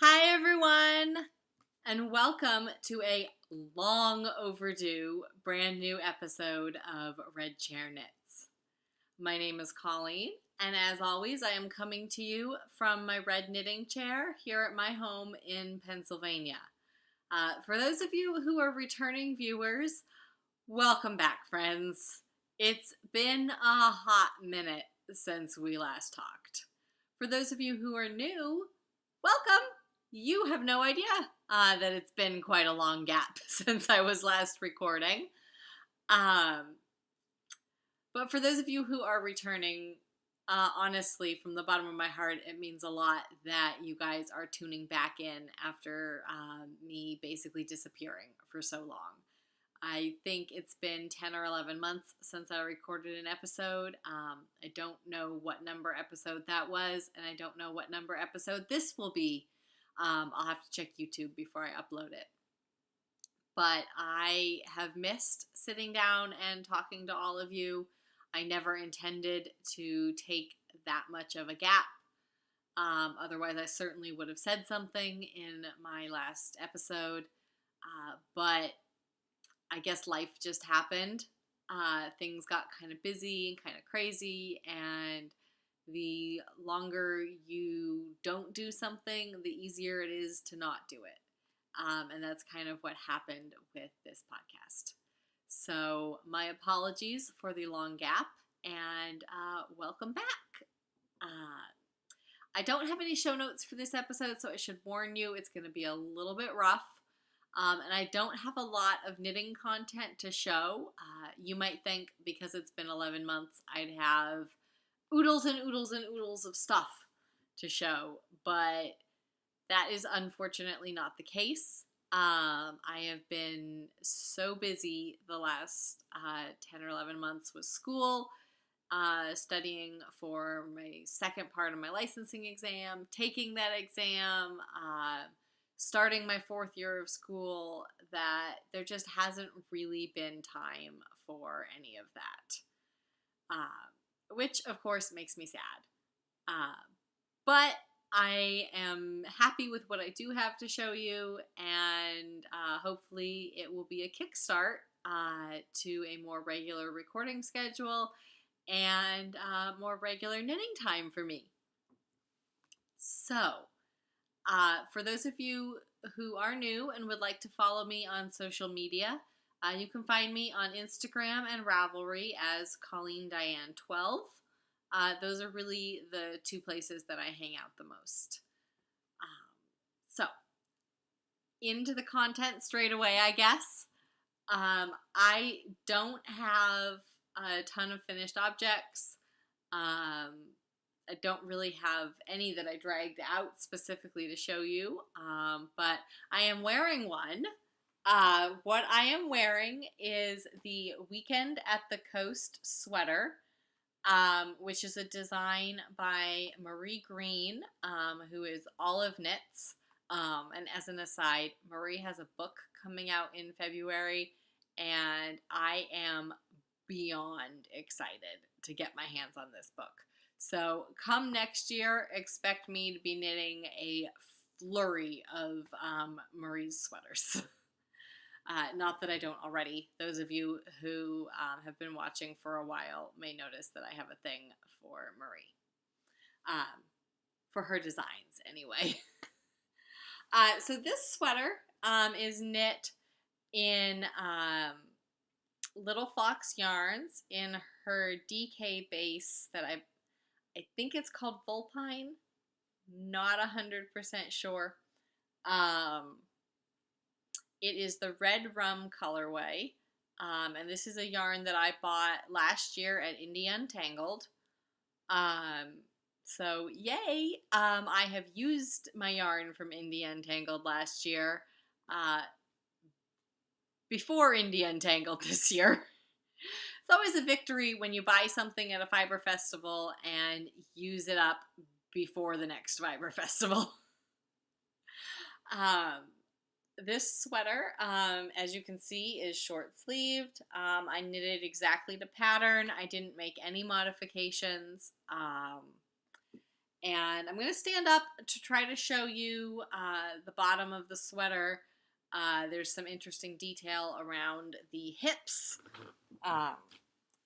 Hi, everyone, and welcome to a long overdue brand new episode of Red Chair Knits. My name is Colleen, and as always, I am coming to you from my red knitting chair here at my home in Pennsylvania. For those of you who are returning viewers, welcome back, friends. It's been a hot minute since we last talked. For those of you who are new, welcome. You have no idea that it's been quite a long gap since I was last recording. But for those of you who are returning, honestly, from the bottom of my heart, it means a lot that you guys are tuning back in after me basically disappearing for so long. I think it's been 10 or 11 months since I recorded an episode. I don't know what number episode that was, and I don't know what number episode this will be. I'll have to check YouTube before I upload it. But I have missed sitting down and talking to all of you. I never intended to take that much of a gap. Otherwise, I certainly would have said something in my last episode. But I guess life just happened. Things got kind of busy and kind of crazy, and the longer you don't do something, the easier it is to not do it. And that's kind of what happened with this podcast. So my apologies for the long gap, and welcome back. I don't have any show notes for this episode, so I should warn you it's going to be a little bit rough. And I don't have a lot of knitting content to show. You might think because it's been 11 months, I'd have oodles and oodles and oodles of stuff to show, but that is unfortunately not the case. I have been so busy the last 10 or 11 months with school, studying for my second part of my licensing exam, taking that exam, starting my fourth year of school, that there just hasn't really been time for any of that. Which, of course, makes me sad. But I am happy with what I do have to show you, and hopefully it will be a kickstart to a more regular recording schedule and more regular knitting time for me. So, for those of you who are new and would like to follow me on social media, you can find me on Instagram and Ravelry as Colleen Diane 12. Those are really the two places that I hang out the most. So, into the content straight away, I guess. I don't have a ton of finished objects. I don't really have any that I dragged out specifically to show you, but I am wearing one. What I am wearing is the Weekend at the Coast sweater, which is a design by Marie Green, who is Olive Knits. And as an aside, Marie has a book coming out in February, and I am beyond excited to get my hands on this book. So come next year, expect me to be knitting a flurry of Marie's sweaters. Not that I don't already. Those of you who have been watching for a while may notice that I have a thing for Marie. For her designs, anyway. So this sweater is knit in Little Fox Yarns in her DK base that I think it's called Vulpine. Not 100% sure. It is the Red Rum colorway, and this is a yarn that I bought last year at Indie Untangled. So yay! I have used my yarn from Indie Untangled last year, before Indie Untangled this year. It's always a victory when you buy something at a fiber festival and use it up before the next fiber festival. This sweater, as you can see, is short-sleeved. I knitted exactly to pattern. I didn't make any modifications. And I'm going to stand up to try to show you the bottom of the sweater. There's some interesting detail around the hips. Um,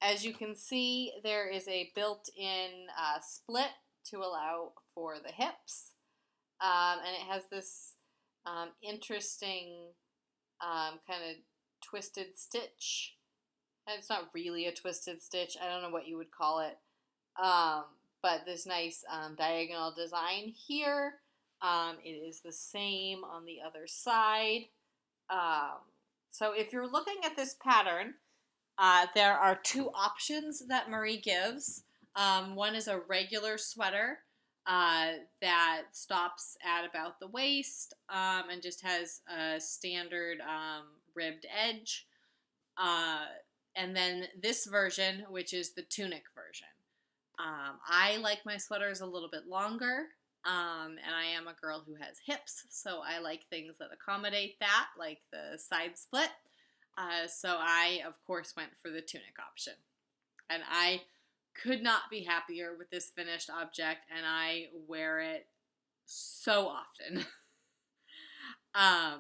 as you can see, there is a built-in split to allow for the hips. And it has this interesting kind of twisted stitch. And it's not really a twisted stitch. I don't know what you would call it. But this nice diagonal design here. It is the same on the other side. So if you're looking at this pattern, there are two options that Marie gives. One is a regular sweater that stops at about the waist and just has a standard ribbed edge. And then this version, which is the tunic version. I like my sweaters a little bit longer, and I am a girl who has hips, so I like things that accommodate that, like the side split. So I, of course, went for the tunic option. And I could not be happier with this finished object, and I wear it so often.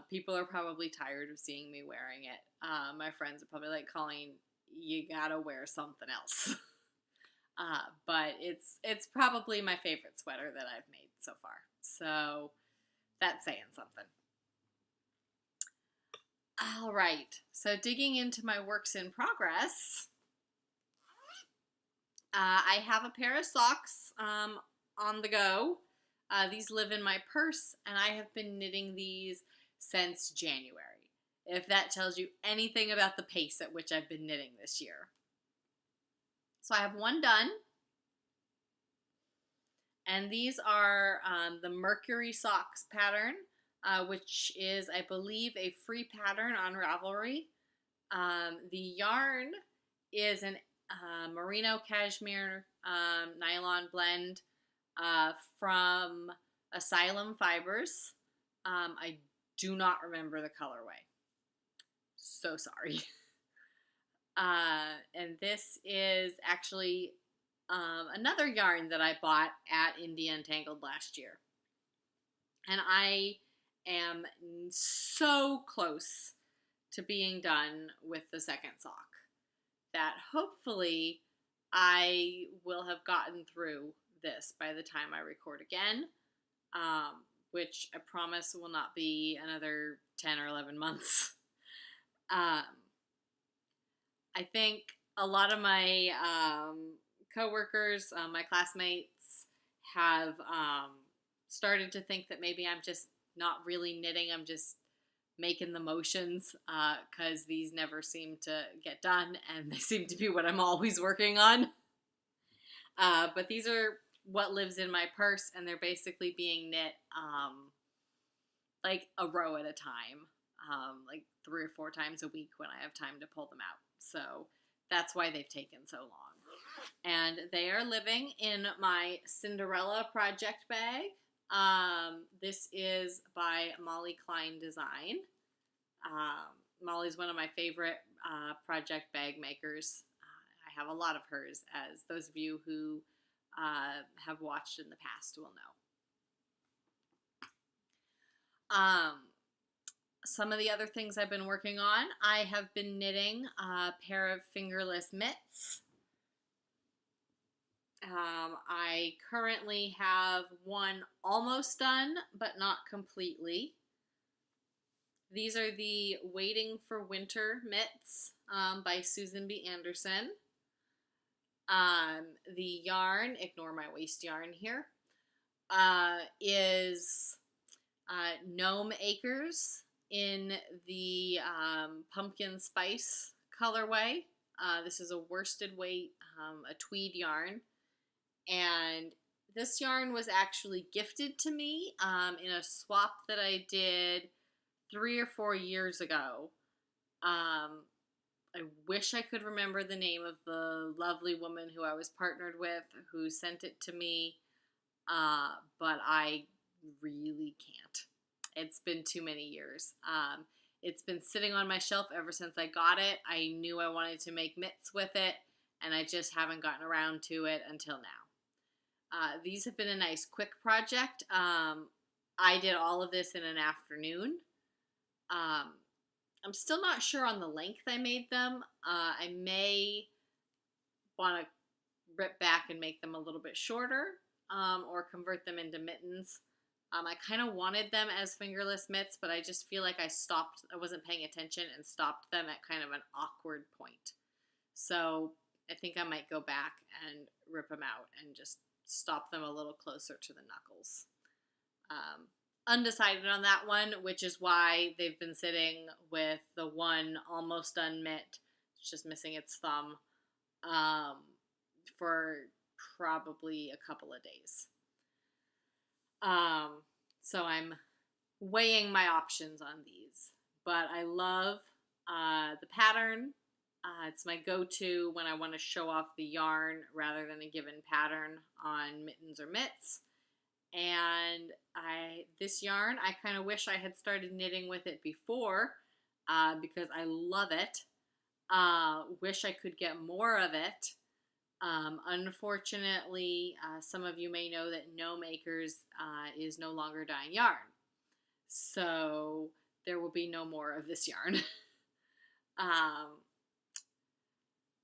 People are probably tired of seeing me wearing it. My friends are probably like, Colleen, you gotta wear something else. But it's probably my favorite sweater that I've made so far. So that's saying something. All right, so digging into my works in progress, I have a pair of socks on the go. These live in my purse, and I have been knitting these since January, if that tells you anything about the pace at which I've been knitting this year. So I have one done, and these are the Mercury Socks pattern, which is, I believe, a free pattern on Ravelry. The yarn is an merino cashmere nylon blend from Asylum Fibers. I do not remember the colorway. So sorry. And this is actually another yarn that I bought at Indie Untangled last year. And I am so close to being done with the second sock that hopefully I will have gotten through this by the time I record again, which I promise will not be another 10 or 11 months. I think a lot of my coworkers, my classmates, have started to think that maybe I'm just not really knitting. I'm just making the motions because these never seem to get done, and they seem to be what I'm always working on. But these are what lives in my purse, and they're basically being knit like a row at a time, like 3 or 4 times a week when I have time to pull them out. So that's why they've taken so long. And they are living in my Cinderella project bag. This is by Molly Klein Design. Molly's one of my favorite project bag makers. I have a lot of hers, as those of you who have watched in the past will know. Some of the other things I've been working on, I have been knitting a pair of fingerless mitts. I currently have one almost done, but not completely. These are the Waiting for Winter mitts by Susan B. Anderson. The yarn, ignore my waste yarn here, is Gnome Acres in the pumpkin spice colorway. This is a worsted weight, a tweed yarn. And this yarn was actually gifted to me in a swap that I did 3 or 4 years ago. I wish I could remember the name of the lovely woman who I was partnered with who sent it to me, but I really can't. It's been too many years. It's been sitting on my shelf ever since I got it. I knew I wanted to make mitts with it, and I just haven't gotten around to it until now. These have been a nice quick project. I did all of this in an afternoon. I'm still not sure on the length I made them. I may want to rip back and make them a little bit shorter, or convert them into mittens. I kind of wanted them as fingerless mitts, but I just feel like I wasn't paying attention and stopped them at kind of an awkward point. So I think I might go back and rip them out and just stop them a little closer to the knuckles. Undecided on that one, which is why they've been sitting with the one almost done mitt. It's just missing its thumb, for probably a couple of days. So I'm weighing my options on these, but I love the pattern. It's my go-to when I want to show off the yarn rather than a given pattern on mittens or mitts. And this yarn, I kind of wish I had started knitting with it before, because I love it. Wish I could get more of it. Unfortunately, some of you may know that No Makers is no longer dyeing yarn. So there will be no more of this yarn.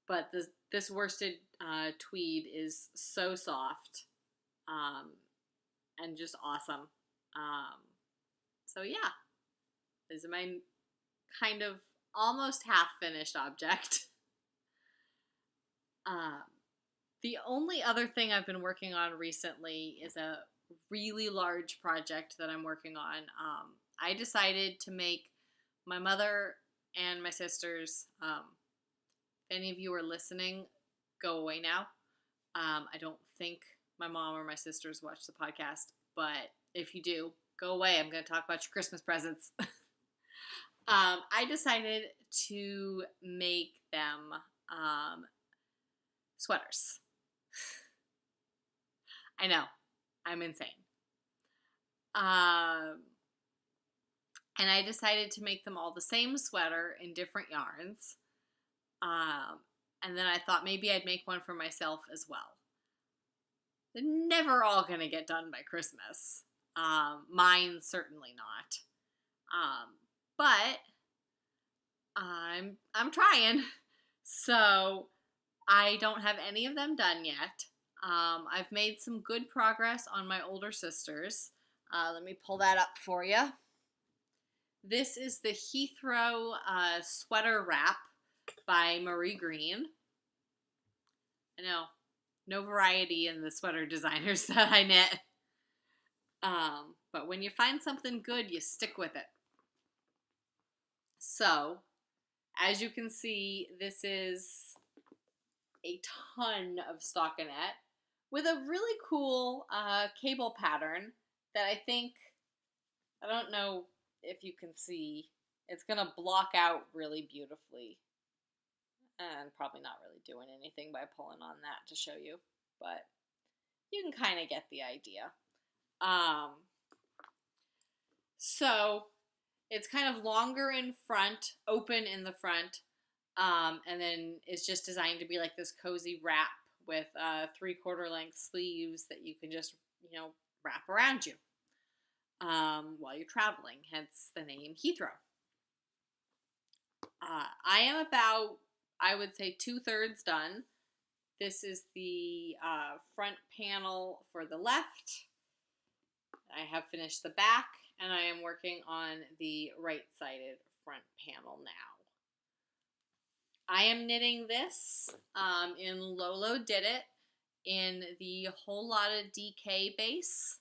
But this worsted tweed is so soft, and just awesome. So yeah, this is my kind of almost half finished object. The only other thing I've been working on recently is a really large project that I'm working on. I decided to make my mother and my sisters, if any of you are listening, go away now. I don't think my mom or my sisters watch the podcast, but if you do, go away. I'm going to talk about your Christmas presents. I decided to make them sweaters. I know, I'm insane. And I decided to make them all the same sweater in different yarns. And then I thought maybe I'd make one for myself as well. They're never all going to get done by Christmas. Mine certainly not. But I'm trying. So I don't have any of them done yet. I've made some good progress on my older sisters. Let me pull that up for you. This is the Heathrow sweater wrap by Marie Green. I know, no variety in the sweater designers that I knit. But when you find something good, you stick with it. So, as you can see, this is a ton of stockinette with a really cool cable pattern that I don't know if you can see, it's going to block out really beautifully. And probably not really doing anything by pulling on that to show you, but you can kind of get the idea. So it's kind of longer in front, open in the front, and then it's just designed to be like this cozy wrap with 3/4 length sleeves that you can just, wrap around you while you're traveling, hence the name Heathrow. I am about, I would say, 2/3 done. This is the front panel for the left. I have finished the back, and I am working on the right-sided front panel now. I am knitting this in Lolo Did It in the Whole Lotta DK base,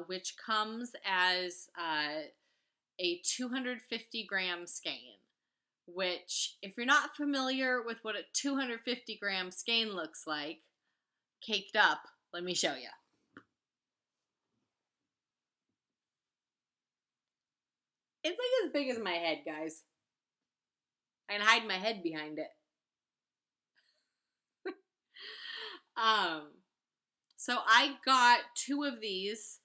which comes as a 250 gram skein, which, if you're not familiar with what a 250 gram skein looks like, caked up, let me show you. It's like as big as my head, guys. I can hide my head behind it. So I got 2 of these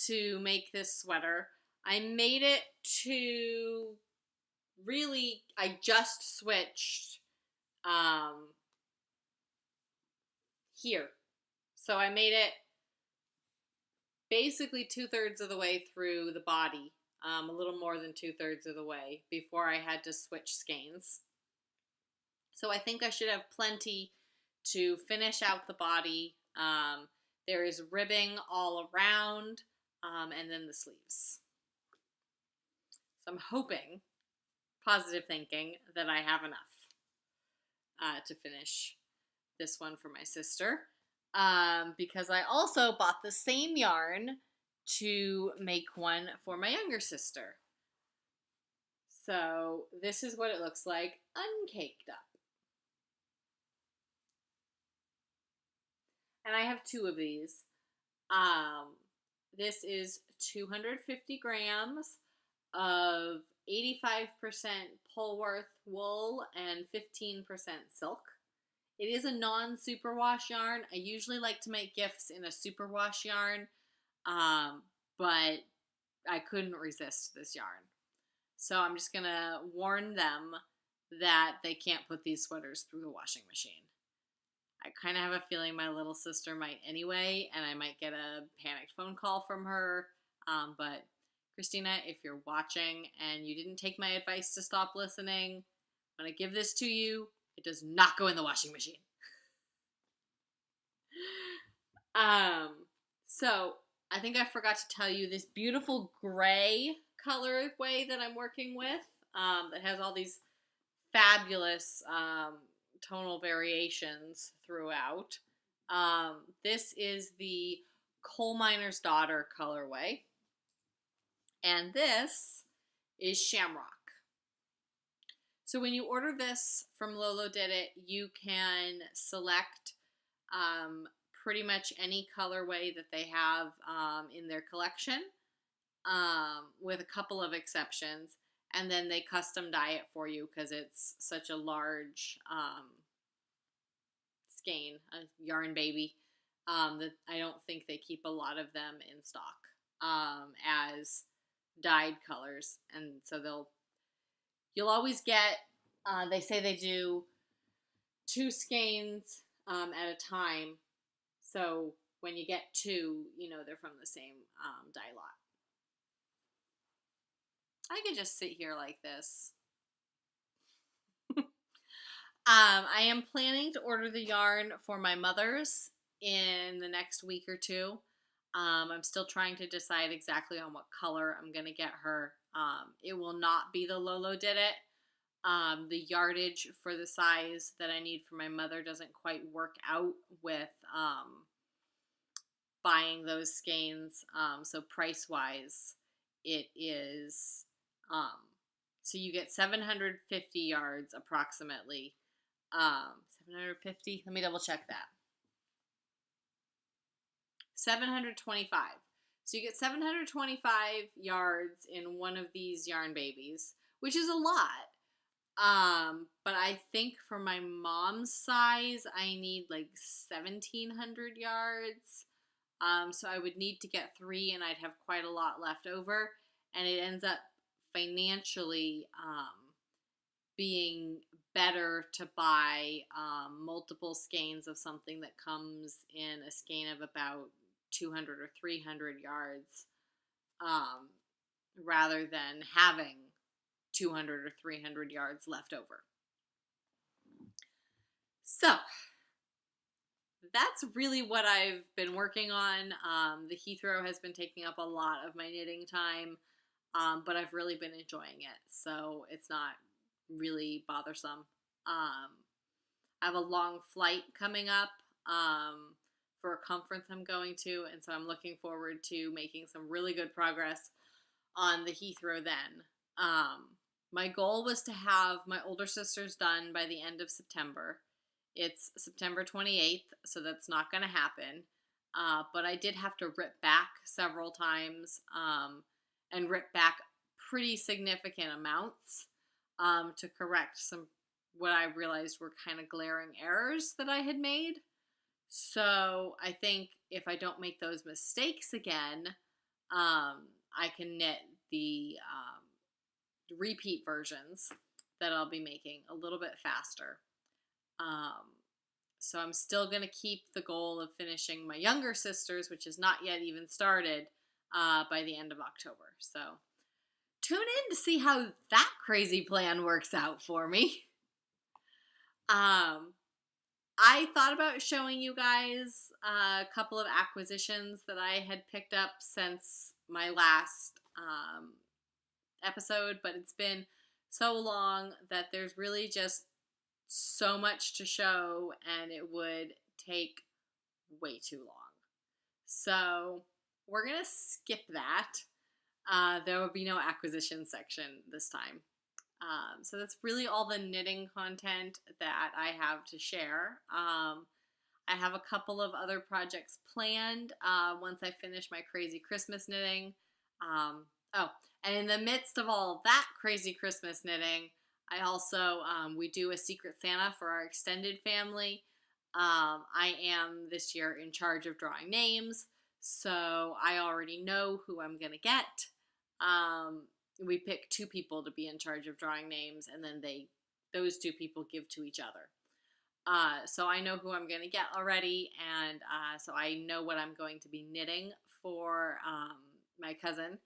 to make this sweater. I made it to really, I just switched here. So I made it basically 2/3 of the way through the body, a little more than 2/3 of the way before I had to switch skeins. So I think I should have plenty to finish out the body. There is ribbing all around, and then the sleeves. So I'm hoping, positive thinking, that I have enough to finish this one for my sister. Because I also bought the same yarn to make one for my younger sister. So this is what it looks like uncaked up. And I have 2 of these. This is 250 grams of 85% Polworth wool and 15% silk. It is a non-superwash yarn. I usually like to make gifts in a superwash yarn, but I couldn't resist this yarn. So I'm just going to warn them that they can't put these sweaters through the washing machine. I kind of have a feeling my little sister might anyway, and I might get a panicked phone call from her. But Christina, if you're watching and you didn't take my advice to stop listening, I'm going to give this to you. It does not go in the washing machine. So I think I forgot to tell you this beautiful gray colorway that I'm working with, that has all these fabulous tonal variations throughout. This is the Coal Miner's Daughter colorway, and this is Shamrock. So when you order this from Lolo Did It, you can select pretty much any colorway that they have in their collection, with a couple of exceptions. And then they custom dye it for you because it's such a large skein, a yarn baby, that I don't think they keep a lot of them in stock as dyed colors. And so you'll always get, they say they do 2 skeins at a time. So when you get 2, you know they're from the same dye lot. I could just sit here like this. I am planning to order the yarn for my mother's in the next week or 2. I'm still trying to decide exactly on what color I'm going to get her. It will not be the Lolo Did It. The yardage for the size that I need for my mother doesn't quite work out with buying those skeins. So price-wise, it is... so you get 750 yards approximately. 750, let me double check that. 725. So you get 725 yards in one of these yarn babies, which is a lot. But I think for my mom's size, I need like 1,700 yards. So I would need to get 3 and I'd have quite a lot left over. And it ends up financially being better to buy multiple skeins of something that comes in a skein of about 200 or 300 yards rather than having 200 or 300 yards left over. So that's really what I've been working on. The Heathrow has been taking up a lot of my knitting time, but I've really been enjoying it, so it's not really bothersome. I have a long flight coming up for a conference I'm going to, and so I'm looking forward to making some really good progress on the Heathrow then. My goal was to have my older sisters done by the end of September. It's September 28th, so that's not going to happen. But I did have to rip back several times and rip back pretty significant amounts to correct some what I realized were kind of glaring errors that I had made. So I think if I don't make those mistakes again, I can knit the repeat versions that I'll be making a little bit faster. So I'm still going to keep the goal of finishing my younger sisters, which is not yet even started, by the end of October. So tune in to see how that crazy plan works out for me. I thought about showing you guys a couple of acquisitions that I had picked up since my last episode, but it's been so long that there's really just so much to show, and it would take way too long. So we're going to skip that. There will be no acquisition section this time. So that's really all the knitting content that I have to share. I have a couple of other projects planned once I finish my crazy Christmas knitting. And in the midst of all that crazy Christmas knitting, I also, we do a Secret Santa for our extended family. I am this year in charge of drawing names, so I already know who I'm going to get. We pick 2 people to be in charge of drawing names, and then those 2 people give to each other. So I know who I'm going to get already, and so I know what I'm going to be knitting for my cousin.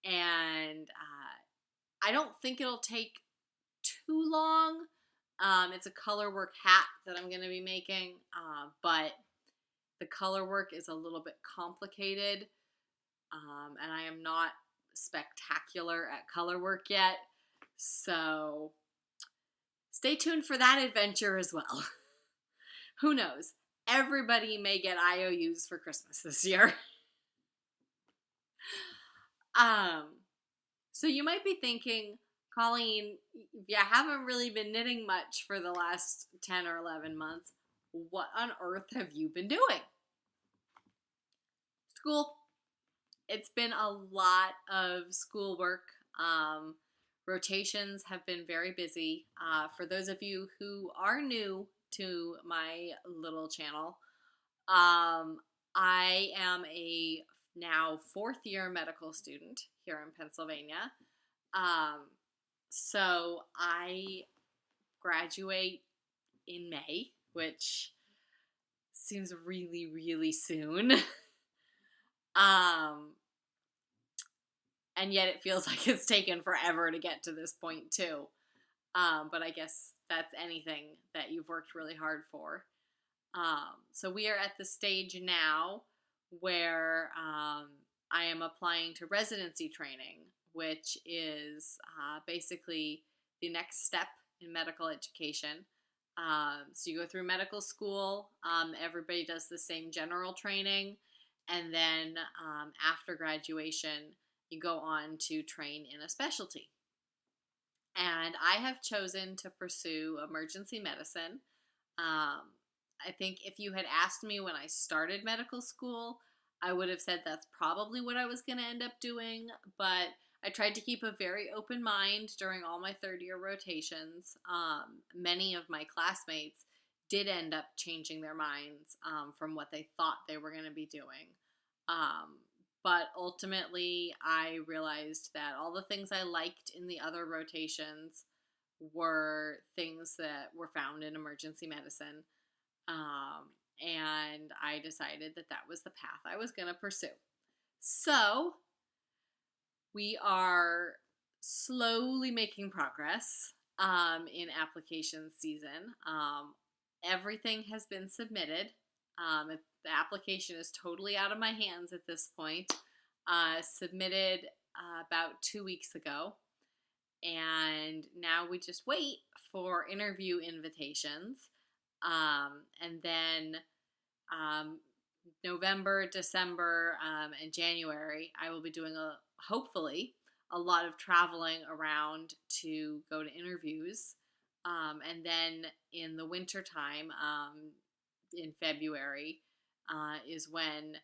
And I don't think it'll take too long. It's a color work hat that I'm going to be making, but the color work is a little bit complicated, and I am not spectacular at color work yet, so stay tuned for that adventure as well. Who knows? Everybody may get IOUs for Christmas this year. So you might be thinking, Colleen, you haven't really been knitting much for the last 10 or 11 months. What on earth have you been doing? School. It's been a lot of schoolwork. Rotations have been very busy. For those of you who are new to my little channel, I am a now 4th year medical student here in Pennsylvania. So I graduate in May, which seems really, really soon. And yet it feels like it's taken forever to get to this point too. But I guess that's anything that you've worked really hard for. So we are at the stage now where I am applying to residency training, which is basically the next step in medical education. So you go through medical school, everybody does the same general training, and then after graduation, you go on to train in a specialty. And I have chosen to pursue emergency medicine. I think if you had asked me when I started medical school, I would have said that's probably what I was going to end up doing, but I tried to keep a very open mind during all my 3rd-year rotations. Many of my classmates did end up changing their minds from what they thought they were going to be doing. But ultimately, I realized that all the things I liked in the other rotations were things that were found in emergency medicine. And I decided that that was the path I was going to pursue. So we are slowly making progress in application season. Everything has been submitted. The application is totally out of my hands at this point. Submitted about 2 weeks ago. And now we just wait for interview invitations. And then November, December, and January, I will be doing hopefully a lot of traveling around to go to interviews. And then in the winter time, in February, is when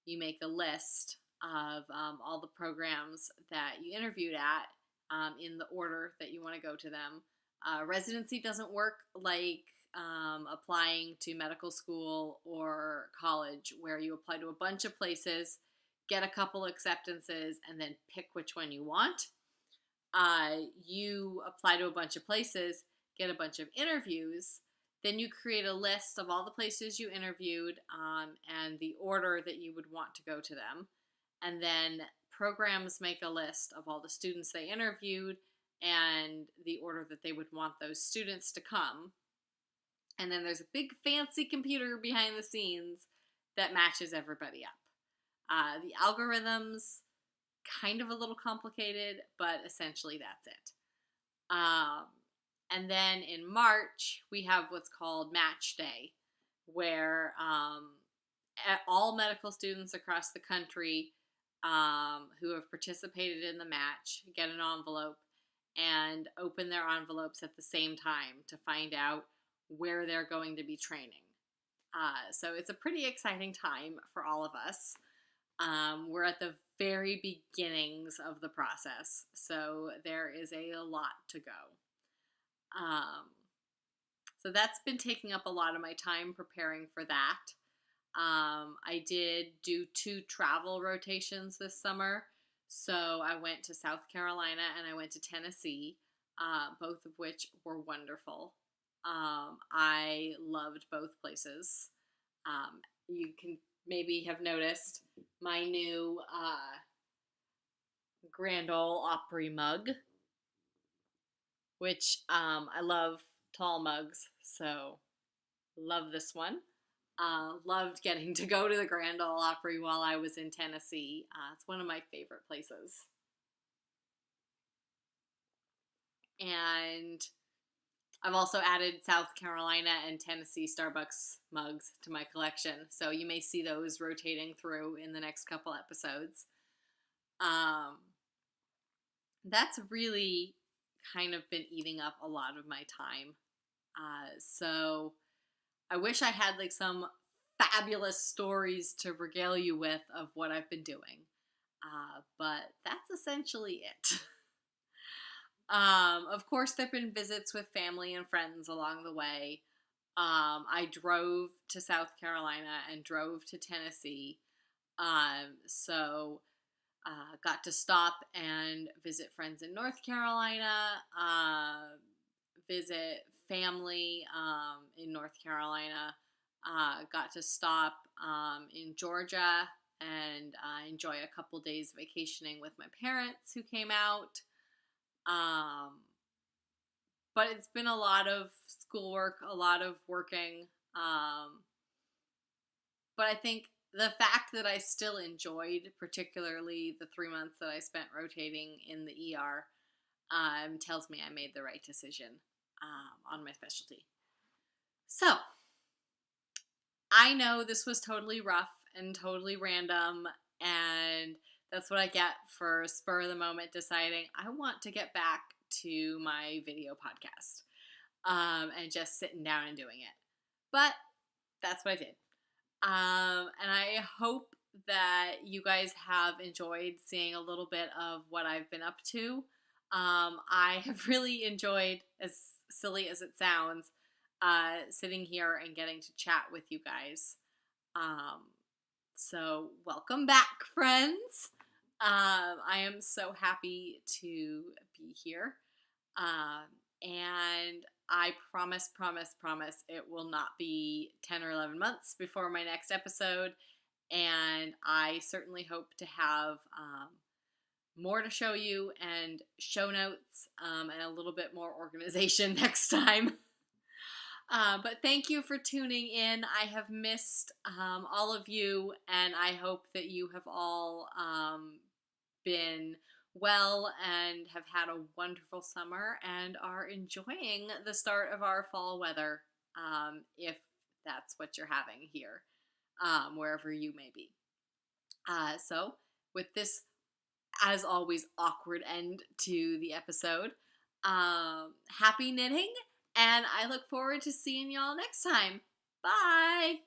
you make a list of all the programs that you interviewed at in the order that you want to go to them. Residency doesn't work like applying to medical school or college, where you apply to a bunch of places, get a couple acceptances, and then pick which one you want. You apply to a bunch of places, get a bunch of interviews, Then you create a list of all the places you interviewed and the order that you would want to go to them. And then programs make a list of all the students they interviewed and the order that they would want those students to come. And then there's a big fancy computer behind the scenes that matches everybody up. The algorithms, kind of a little complicated, but essentially that's it. And then in March, we have what's called Match Day, where all medical students across the country who have participated in the match get an envelope and open their envelopes at the same time to find out where they're going to be training. So it's a pretty exciting time for all of us. We're at the very beginnings of the process, so there is a lot to go. So that's been taking up a lot of my time preparing for that. I did do 2 travel rotations this summer. So I went to South Carolina and I went to Tennessee, both of which were wonderful. I loved both places. You can maybe have noticed my new Grand Ole Opry mug, which I love tall mugs, so love this one. Loved getting to go to the Grand Ole Opry while I was in Tennessee. It's one of my favorite places. And I've also added South Carolina and Tennessee Starbucks mugs to my collection, so you may see those rotating through in the next couple episodes. That's really kind of been eating up a lot of my time. So I wish I had like some fabulous stories to regale you with of what I've been doing. But that's essentially it. Of course, there have been visits with family and friends along the way. I drove to South Carolina and drove to Tennessee. So got to stop and visit friends in North Carolina, visit family in North Carolina, got to stop in Georgia and enjoy a couple days vacationing with my parents who came out. But it's been a lot of schoolwork, a lot of working. But I think the fact that I still enjoyed, particularly the 3 months that I spent rotating in the ER, tells me I made the right decision on my specialty. So, I know this was totally rough and totally random, and that's what I get for spur of the moment deciding I want to get back to my video podcast and just sitting down and doing it. But that's what I did. And I hope that you guys have enjoyed seeing a little bit of what I've been up to. I have really enjoyed, as silly as it sounds, sitting here and getting to chat with you guys. So welcome back, friends. I am so happy to be here. And I promise it will not be 10 or 11 months before my next episode. And I certainly hope to have more to show you and show notes and a little bit more organization next time. But thank you for tuning in. I have missed all of you, and I hope that you have all been well and have had a wonderful summer and are enjoying the start of our fall weather, if that's what you're having here, wherever you may be. So with this, as always, awkward end to the episode, happy knitting, and I look forward to seeing y'all next time. Bye!